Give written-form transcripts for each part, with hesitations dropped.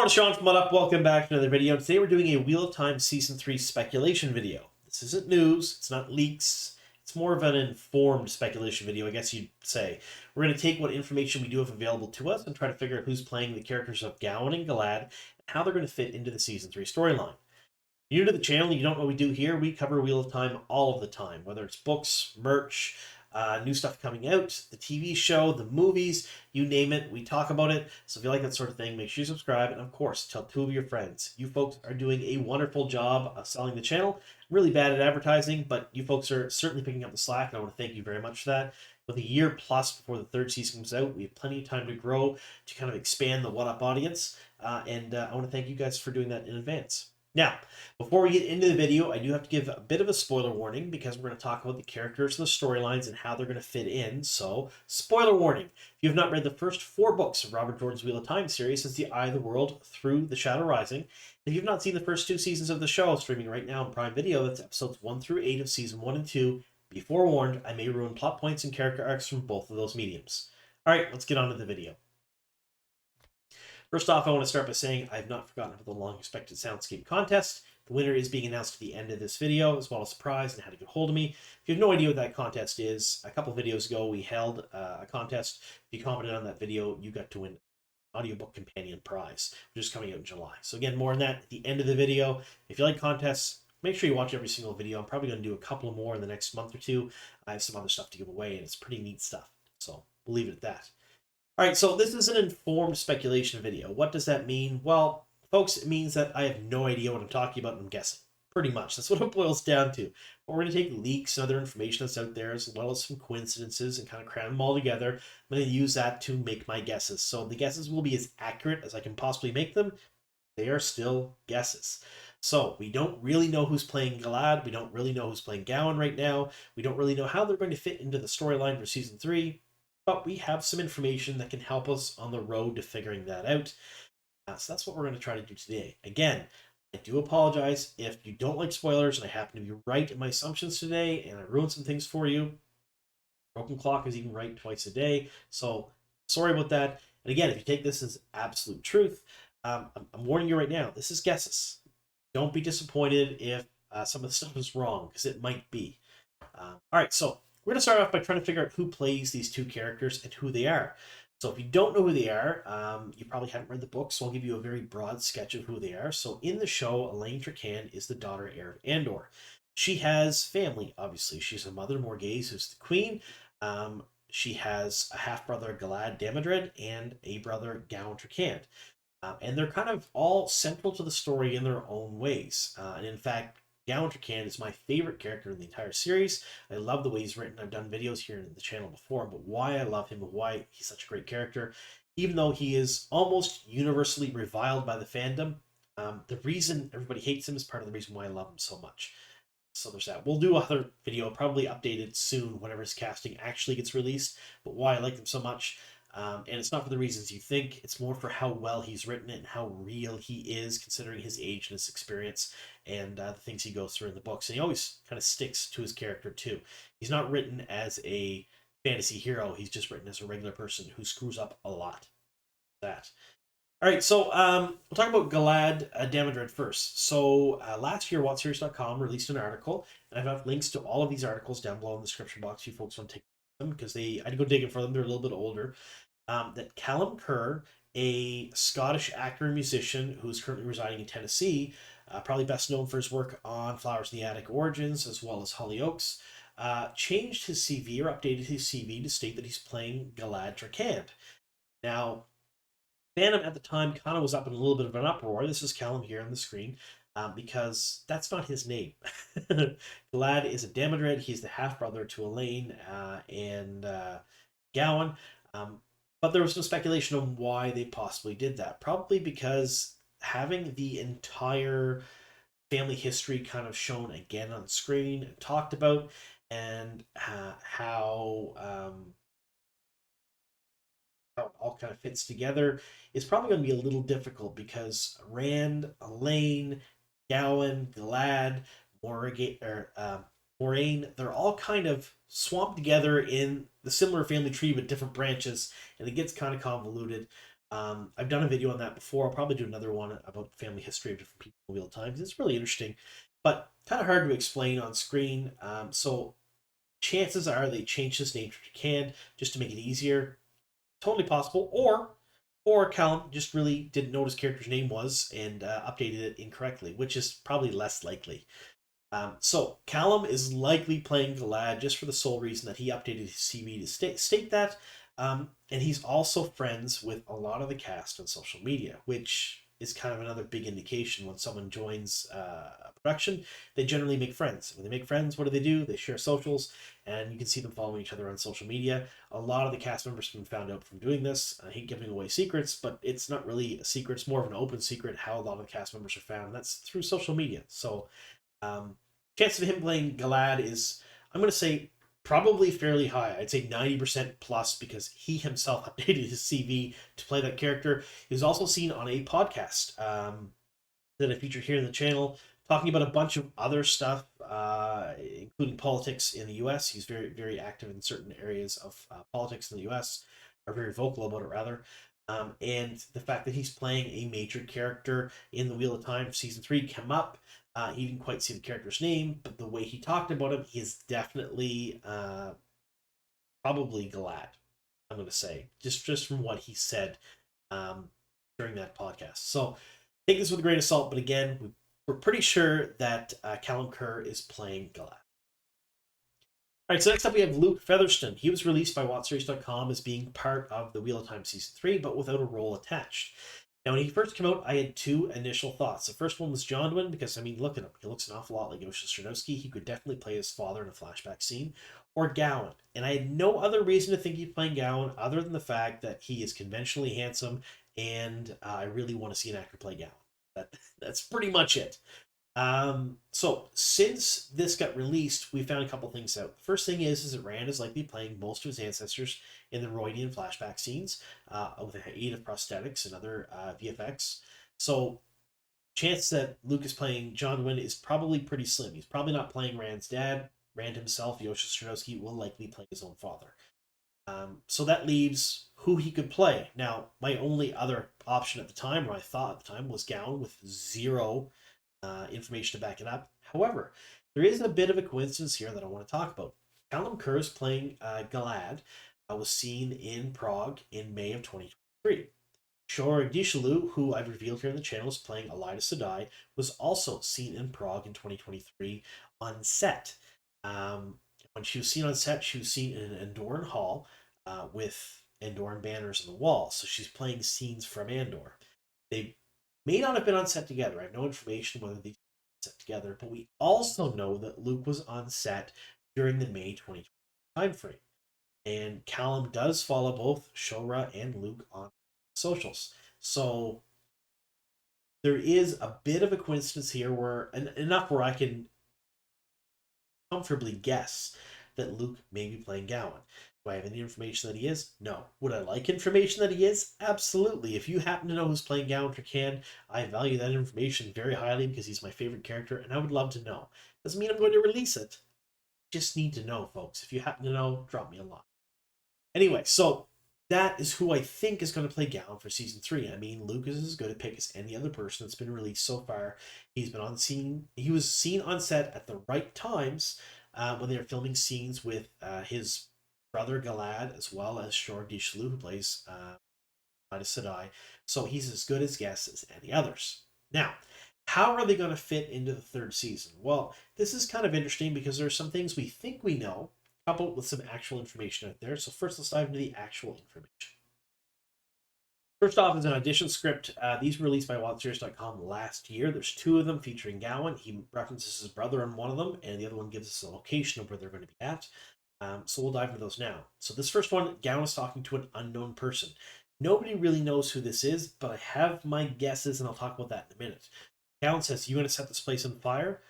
Hello, Sean from What Up. Welcome back to another video. Today we're doing a Wheel of Time Season 3 speculation video. This isn't news, it's not leaks, it's more of an informed speculation video, I guess you'd say. We're going to take what information we do have available to us and try to figure out who's playing the characters of Gawyn and Galad and how they're going to fit into the Season 3 storyline. New to the channel, you don't know what we do here. We cover Wheel of Time all of the time, whether it's books, merch, new stuff coming out, the TV show, the movies, you name it, we talk about it. So if you like that sort of thing, make sure you subscribe. And of course, tell 2 of your friends. You folks are doing a wonderful job of selling the channel. Really bad at advertising, but you folks are certainly picking up the slack. And I want to thank you very much for that. With a year plus before the 3rd season comes out, we have plenty of time to grow, to kind of expand the What Up audience. And I want to thank you guys for doing that in advance. Now, before we get into the video, I do have to give a bit of a spoiler warning because we're going to talk about the characters and the storylines and how they're going to fit in. So, spoiler warning. If you have not read the first 4 books of Robert Jordan's Wheel of Time series since The Eye of the World through The Shadow Rising, if you've not seen the first 2 seasons of the show streaming right now on Prime Video, that's episodes 1 through 8 of season 1 and 2, be forewarned, I may ruin plot points and character arcs from both of those mediums. Alright, let's get on to the video. First off, I want to start by saying I have not forgotten about the long-expected Soundscape contest. The winner is being announced at the end of this video, as well as a prize and how to get hold of me. If you have no idea what that contest is, a couple videos ago we held a contest. If you commented on that video, you got to win an audiobook companion prize, which is coming out in July. So again, more on that at the end of the video. If you like contests, make sure you watch every single video. I'm probably going to do a couple more in the next month or two. I have some other stuff to give away, and it's pretty neat stuff. So we'll leave it at that. All right, so this is an informed speculation video. What does that mean? Well, folks, it means that I have no idea what I'm talking about and I'm guessing. Pretty much. That's what it boils down to. But we're going to take leaks and other information that's out there as well as some coincidences and kind of cram them all together. I'm going to use that to make my guesses. So the guesses will be as accurate as I can possibly make them. They are still guesses. So we don't really know who's playing Galad. We don't really know who's playing Gawyn right now. We don't really know how they're going to fit into the storyline for Season 3. But we have some information that can help us on the road to figuring that out. So that's what we're going to try to do today. Again, I do apologize if you don't like spoilers and I happen to be right in my assumptions today and I ruined some things for you. Broken clock is even right twice a day. So sorry about that. And again, if you take this as absolute truth, I'm warning you right now, this is guesses. Don't be disappointed if some of the stuff is wrong, because it might be. All right, so we're going to start off by trying to figure out who plays these 2 characters and who they are. So if you don't know who they are, you probably haven't read the book, so I'll give you a very broad sketch of who they are. So in the show, Elaine Trecan is the daughter heir of Andor. She has family, obviously. She's a mother, Morghese, who's the queen. She has a half-brother, Galad Damodred, and a brother, Gawyn Trecan. And they're kind of all central to the story in their own ways. And in fact, Gawyn Trecan is my favorite character in the entire series. I love the way he's written. I've done videos here in the channel before, but why I love him and why he's such a great character, even though he is almost universally reviled by the fandom, the reason everybody hates him is part of the reason why I love him so much. So there's that. We'll do another video, probably updated soon whenever his casting actually gets released, but why I like him so much. And it's not for the reasons you think. It's more for how well he's written it and how real he is, considering his age and his experience and the things he goes through in the books. And he always kind of sticks to his character, too. He's not written as a fantasy hero. He's just written as a regular person who screws up a lot. That. All right, so we'll talk about Galad Damodred first. So last year, WoTSeries.com released an article, and I've got links to all of these articles down below in the description box if you folks want to take them, because I had to go digging for them. They're a little bit older. That Callum Kerr, a Scottish actor and musician who's currently residing in Tennessee, probably best known for his work on Flowers in the Attic Origins as well as Hollyoaks, changed his CV or updated his CV to state that he's playing Galad Trecan. Now, fandom at the time kind of was up in a little bit of an uproar. This is Callum here on the screen, because that's not his name. Galad is a Damodred. He's the half-brother to Elaine and Gawyn. But there was some speculation on why they possibly did that. Probably because having the entire family history kind of shown again on screen and talked about, and how it all kind of fits together is probably going to be a little difficult, because Rand, Elaine, Gawyn, Galad, Moraine, they're all kind of swamped together in the similar family tree but different branches, and it gets kind of convoluted. I've done a video on that before. I'll probably do another one about family history of different people in Wheel of Time. It's really interesting, but kind of hard to explain on screen. So chances are they changed his name to Can just to make it easier. Totally possible. Or Callum just really didn't know what his character's name was and updated it incorrectly, which is probably less likely. So Callum is likely playing Galad just for the sole reason that he updated his CV to state that. And he's also friends with a lot of the cast on social media, which is kind of another big indication when someone joins a production. They generally make friends. When they make friends, what do? They share socials, and you can see them following each other on social media. A lot of the cast members have been found out from doing this. I hate giving away secrets, but it's not really a secret. It's more of an open secret how a lot of the cast members are found. And that's through social media. So um, chance of him playing Galad is, I'm going to say, probably fairly high. I'd say 90% plus because he himself updated his CV to play that character. He was also seen on a podcast that I feature here in the channel, talking about a bunch of other stuff, including politics in the U.S. He's very, very active in certain areas of politics in the U.S., or very vocal about it, rather. And the fact that he's playing a major character in the Wheel of Time season 3 came up. He didn't quite see the character's name, but the way he talked about him, he is definitely probably Galad. I'm going to say just from what he said um, during that podcast. So take this with a grain of salt, but again, we're pretty sure that Callum Kerr is playing Galad. All right, so next up we have Luke Featherston. He was released by WoTSeries.com as being part of the Wheel of Time Season 3, but without a role attached. Now, when he first came out, I had two initial thoughts. The first one was Jonwin, because, I mean, look at him. He looks an awful lot like Yosha Sternowski. He could definitely play his father in a flashback scene. Or Gawyn. And I had no other reason to think he'd play Gawyn other than the fact that he is conventionally handsome, and I really want to see an actor play Gawyn. That's pretty much it. So since this got released, we found a couple things out. The first thing is that Rand is likely playing most of his ancestors in the Roydian flashback scenes, with the aid of prosthetics and other VFX. So chance that Luke is playing Jonwin is probably pretty slim. He's probably not playing Rand's dad. Rand himself, Yosha Sternowski, will likely play his own father. So that leaves who he could play. Now, my only other option at the time, or I thought at the time, was Gawyn with zero information to back it up. However, there is a bit of a coincidence here that I want to talk about. Callum Kerr's playing Galad was seen in Prague in May of 2023. Shor Dishalu, who I've revealed here in the channel is playing Elida Sedai, was also seen in Prague in 2023 on set. When she was seen on set, she was seen in an Andoran hall with Andoran banners on the wall. So she's playing scenes from Andor. They may not have been on set together. I have no information whether these were set together, but we also know that Luke was on set during the May 2020 timeframe. And Callum does follow both Shora and Luke on socials. So there is a bit of a coincidence here where enough where I can comfortably guess that Luke may be playing Gawyn. Do I have any information that he is? No. Would I like information that he is? Absolutely. If you happen to know who's playing Gawyn for Can, I value that information very highly because he's my favorite character and I would love to know. Doesn't mean I'm going to release it. Just need to know, folks. If you happen to know, drop me a line. Anyway, so that is who I think is going to play Gawyn for season 3. I mean, Luke is as good a pick as any other person that's been released so far. He's been on scene. He was seen on set at the right times when they were filming scenes with his brother Galad, as well as Shor Dishalu, who plays Elida Sedai. So he's as good as guess as any others. Now, how are they going to fit into the third season? Well, this is kind of interesting because there are some things we think we know, coupled with some actual information out there. So first, let's dive into the actual information. First off is an audition script. These were released by WoTSeries.com last year. There's two of them featuring Gawyn. He references his brother in one of them, and the other one gives us a location of where they're going to be at. So we'll dive into those now. So this first one, Gawyn is talking to an unknown person. Nobody really knows who this is, but I have my guesses, and I'll talk about that in a minute. Gawyn says, "You going to set this place on fire?"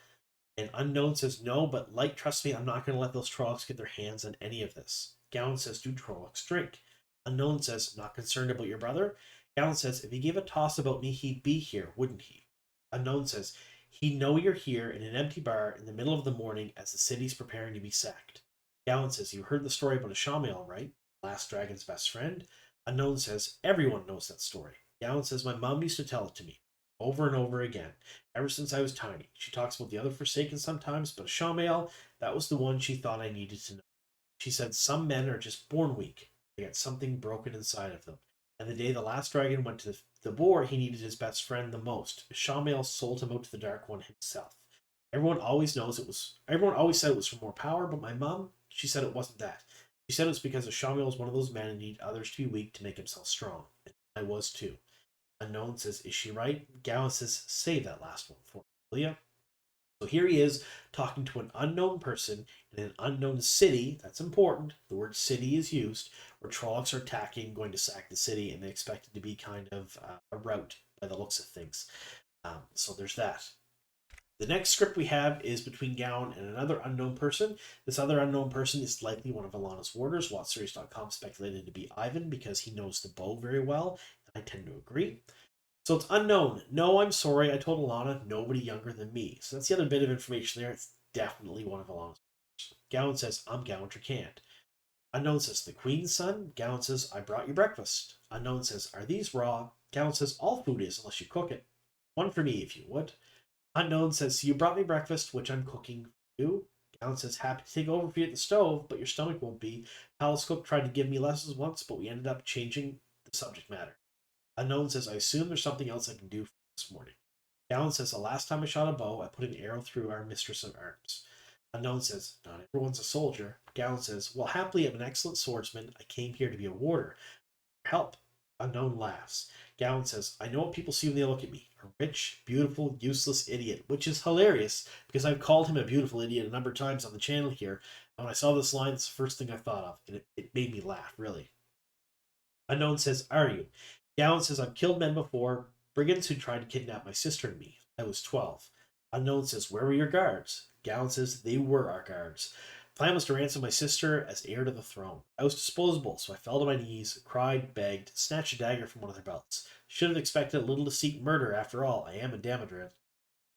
And Unknown says, "No, but Light, trust me, I'm not going to let those Trollocs get their hands on any of this." Gawyn says, "Do Trollocs drink?" Unknown says, "Not concerned about your brother?" Gawyn says, "If he gave a toss about me, he'd be here, wouldn't he?" Unknown says, "He'd know you're here in an empty bar in the middle of the morning as the city's preparing to be sacked." Gawyn says, "You heard the story about Ashamiel, right? Last dragon's best friend?" Unknown says, everyone knows that story. Gawyn says, my mom used to tell it to me over and over again, ever since I was tiny. She talks about the other Forsaken sometimes, but a Shamael, that was the one she thought I needed to know. She said some men are just born weak. They got something broken inside of them. And the day the last dragon went to the boar, he needed his best friend the most. Shamael sold him out to the Dark One himself. Everyone always said it was for more power, but my mom, she said it wasn't that. She said it was because Shamael was one of those men who need others to be weak to make himself strong. And I was too. Unknown says, is she right? Gawyn says, save that last one for me, will ya? So here he is talking to an unknown person in an unknown city. That's important. The word city is used, where Trollocs are attacking, going to sack the city, and they expect it to be kind of a rout by the looks of things. So there's that. The next script we have is between Gawyn and another unknown person. This other unknown person is likely one of Alana's warders. WoTSeries.com speculated to be Ivan because he knows the bow very well. I tend to agree. So it's unknown. No, I'm sorry. I told Alana nobody younger than me. So that's the other bit of information there. It's definitely one of Alana's. Gawyn says, I'm Gawyn Tricant. Unknown says, the Queen's son? Gawyn says, I brought you breakfast. Unknown says, are these raw? Gawyn says, all food is, unless you cook it. One for me, if you would. Unknown says, so you brought me breakfast, which I'm cooking for you. Gawyn says, happy to take over for you at the stove, but your stomach won't be. Palace Cook tried to give me lessons once, but we ended up changing the subject matter. Unknown says, I assume there's something else I can do for this morning. Gawyn says, the last time I shot a bow, I put an arrow through our mistress of arms. Unknown says, not everyone's a soldier. Gawyn says, well, happily I'm an excellent swordsman. I came here to be a warder. Help. Unknown laughs. Gawyn says, I know what people see when they look at me. A rich, beautiful, useless idiot, which is hilarious because I've called him a beautiful idiot a number of times on the channel here. And when I saw this line, it's the first thing I thought of, and it made me laugh, really. Unknown says, are you? Gawyn says, I've killed men before, brigands who tried to kidnap my sister and me. I was 12. Unknown says, where were your guards? Gawyn says, they were our guards. Plan was to ransom my sister as heir to the throne. I was disposable, so I fell to my knees, cried, begged, snatched a dagger from one of their belts. Should have expected a little to seek murder, after all. I am a Damodred.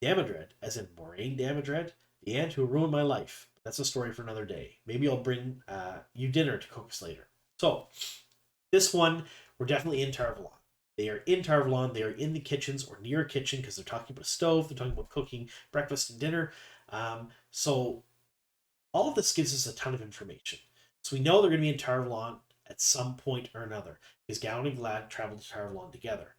Damodred, as in Moraine Damodred, the aunt who ruined my life. That's a story for another day. Maybe I'll bring you dinner to cook us later. So, this one, we're definitely in Tar-Valon. They are in Tar-Valon. They are in the kitchens or near a kitchen because they're talking about a stove. They're talking about cooking breakfast and dinner. So all of this gives us a ton of information. So we know they're going to be in Tar-Valon at some point or another because Gawyn and Galad traveled to Tar-Valon together.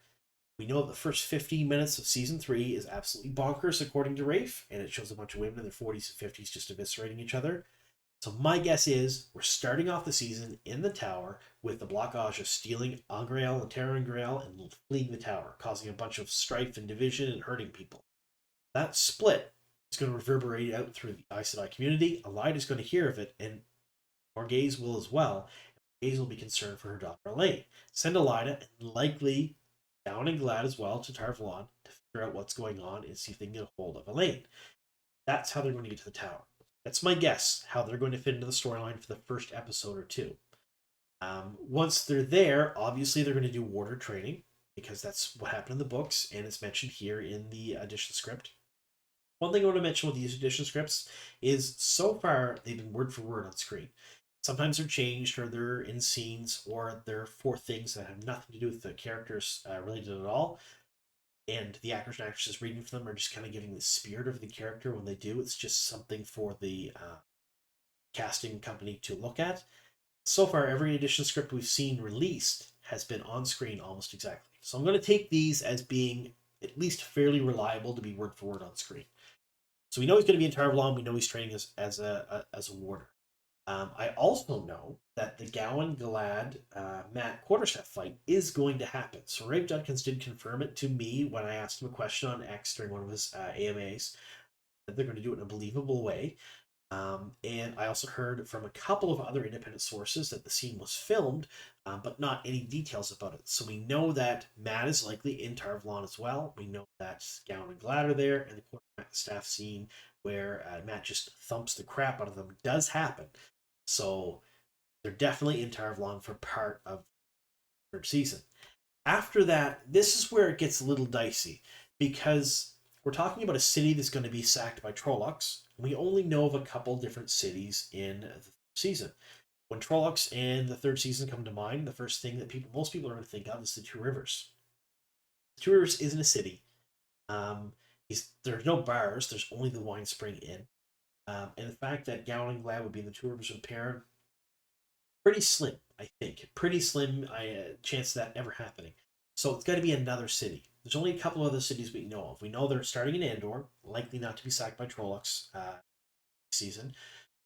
We know the first 15 minutes of season 3 is absolutely bonkers, according to Rafe, and it shows a bunch of women in their 40s and 50s just eviscerating each other. So my guess is we're starting off the season in the tower with the Blockage stealing Angreal and Terrangrael and fleeing the tower, causing a bunch of strife and division and hurting people. That split is going to reverberate out through the Aes Sedai community. Elida is going to hear of it, and Morghese will as well. Morghese will be concerned for her daughter Elaine. Send Elida and likely Gawyn and Galad as well to Tar-Valon to figure out what's going on and see if they can get a hold of Elaine. That's how they're going to get to the tower. That's my guess, how they're going to fit into the storyline for the first episode or two. Once they're there, obviously they're going to do warder training, because that's what happened in the books, and it's mentioned here in the edition script. One thing I want to mention with these edition scripts is, so far, they've been word for word on screen. Sometimes they're changed, or they're in scenes, or they're for things that have nothing to do with the characters related at all. And the actors and actresses reading for them are just kind of giving the spirit of the character when they do. It's just something for the casting company to look at. So far, every edition script we've seen released has been on screen almost exactly. So I'm going to take these as being at least fairly reliable to be word for word on screen. So we know he's going to be in Tar-Valon. We know he's training as a warder. I also know that the Gawyn Galad Matt Quarterstaff fight is going to happen. So Rafe Judkins did confirm it to me when I asked him a question on X during one of his AMAs, that they're going to do it in a believable way. And I also heard from a couple of other independent sources that the scene was filmed, but not any details about it. So we know that Matt is likely in Tar-Valon as well. We know that Gawyn and Galad are there, and the Quarterstaff scene where Matt just thumps the crap out of them does happen. So they're definitely in Tar-Valon for part of the third season. After that, this is where it gets a little dicey, because we're talking about a city that's going to be sacked by Trollocs. We only know of a couple different cities in the season. When Trollocs and the third season come to mind, the first thing that most people are going to think of is the Two Rivers. The Two Rivers isn't a city. Um, there's no bars. There's only the Wine Spring Inn. And the fact that Gawyn and Galad would be in the Two Rivers with Perrin, pretty slim, I think. Pretty slim chance of that ever happening. So it's got to be another city. There's only a couple other cities we know of. We know they're starting in Andor, likely not to be sacked by Trollocs season.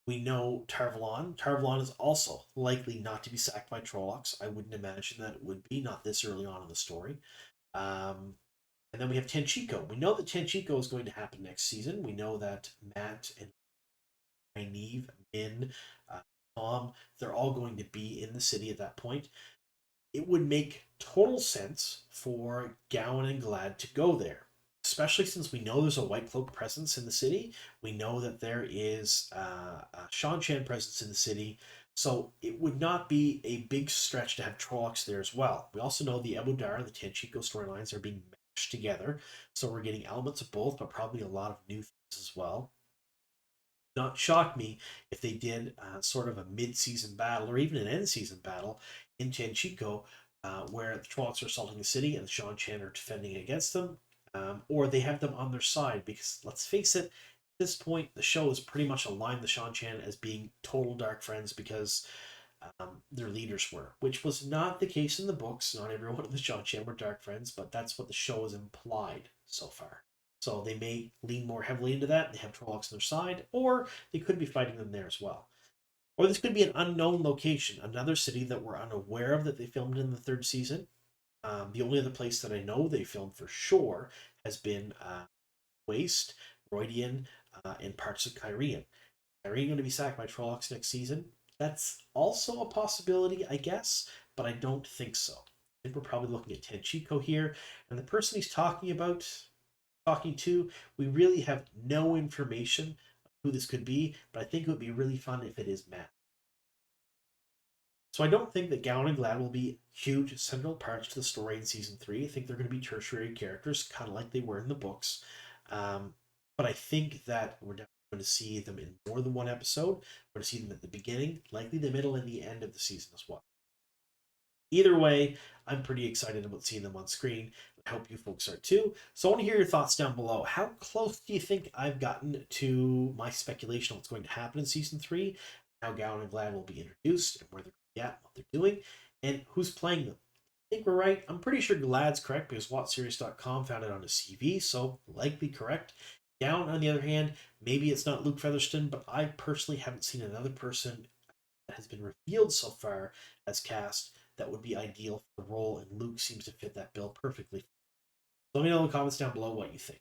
We know Tarvalon. Tarvalon is also likely not to be sacked by Trollocs. I wouldn't imagine that it would be, not this early on in the story. And then we have Tenchico. We know that Tenchico is going to happen next season. We know that Matt and Nynaeve, Min, Tom, they're all going to be in the city at that point. It would make total sense for Gawyn and Galad to go there, especially since we know there's a White Cloak presence in the city. We know that there is a Seanchan presence in the city, so it would not be a big stretch to have Trollocs there as well. We also know the Abu Dar and the Tenchico storylines are being mashed together, so we're getting elements of both, but probably a lot of new things as well. Not shock me if they did sort of a mid-season battle or even an end-season battle in Tenchico, where the Trollocs are assaulting the city and the Seanchan are defending against them, or they have them on their side. Because let's face it, at this point, the show has pretty much aligned the Seanchan as being total dark friends because their leaders were, which was not the case in the books. Not everyone in the Seanchan were dark friends, but that's what the show has implied so far. So they may lean more heavily into that. They have Trollocs on their side, or they could be fighting them there as well. Or this could be an unknown location, another city that we're unaware of that they filmed in the third season. The only other place that I know they filmed for sure has been Waste, Rhuidean, and parts of Cairhien. Cairhien going to be sacked by Trollocs next season? That's also a possibility, I guess, but I don't think so. I think we're probably looking at Tenchico here, and the person he's talking to, we really have no information of who this could be, but I think it would be really fun if it is Matt. So I don't think that Gawyn and Galad will be huge central parts to the story in season 3. I think they're going to be tertiary characters, kind of like they were in the books. But I think that we're definitely going to see them in more than one episode. We're going to see them at the beginning, likely the middle, and the end of the season as well. Either way, I'm pretty excited about seeing them on screen. I hope you folks are too. So I want to hear your thoughts down below. How close do you think I've gotten to my speculation on what's going to happen in season 3? How Gawyn and Galad will be introduced and where they're going to be at, what they're doing, and who's playing them. I think we're right. I'm pretty sure Galad's correct because WoTSeries.com found it on his CV, so likely correct. Gawyn, on the other hand, maybe it's not Luke Featherston, but I personally haven't seen another person that has been revealed so far as cast that would be ideal for the role, and Luke seems to fit that bill perfectly. So let me know in the comments down below what you think.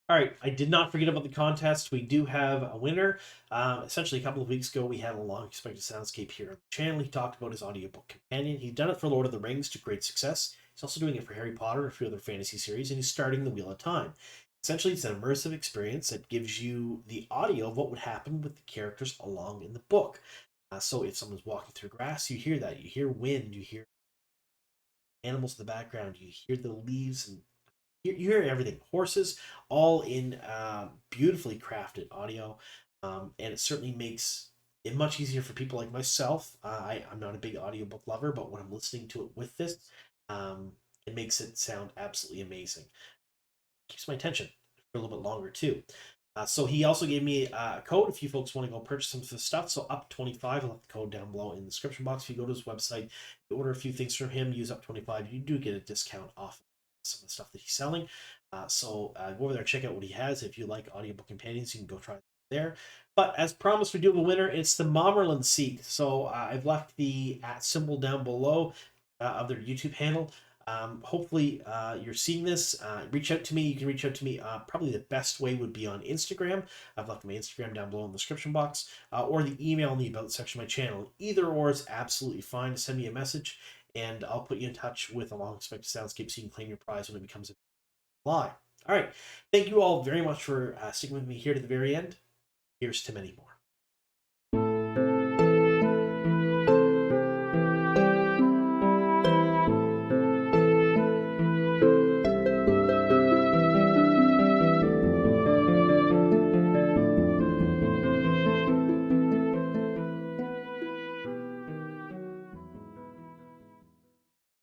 All right, I did not forget about the contest. We do have a winner. Essentially, a couple of weeks ago, we had a long-expected soundscape here on the channel. He talked about his audiobook companion. He'd done it for Lord of the Rings to great success. He's also doing it for Harry Potter and a few other fantasy series, and he's starting The Wheel of Time. Essentially, it's an immersive experience that gives you the audio of what would happen with the characters along in the book. So if someone's walking through grass, you hear that. You hear wind. You hear animals in the background. You hear the leaves, and you hear everything. Horses, all in beautifully crafted audio. And it certainly makes it much easier for people like myself. I'm not a big audiobook lover, but when I'm listening to it with this, it makes it sound absolutely amazing. Keeps my attention for a little bit longer too. So he also gave me a code if you folks want to go purchase some of this stuff. So up 25, I'll have the code down below in the description box. If you go to his website, you order a few things from him, use up 25, you do get a discount off some of the stuff that he's selling. So go over there, check out what he has. If you like audiobook companions, you can go try it there. But as promised, we do have a winner. It's the Mommerland Seat. So I've left the @ symbol down below of their YouTube handle. Hopefully you're seeing this. Reach out to me. You can reach out to me. Probably the best way would be on Instagram. I've left my Instagram down below in the description box, or the email in the about section of my channel. Either or is absolutely fine. Send me a message, and I'll put you in touch with a long expected soundscape so you can claim your prize when it becomes a live. All right. Thank you all very much for sticking with me here to the very end. Here's to many more.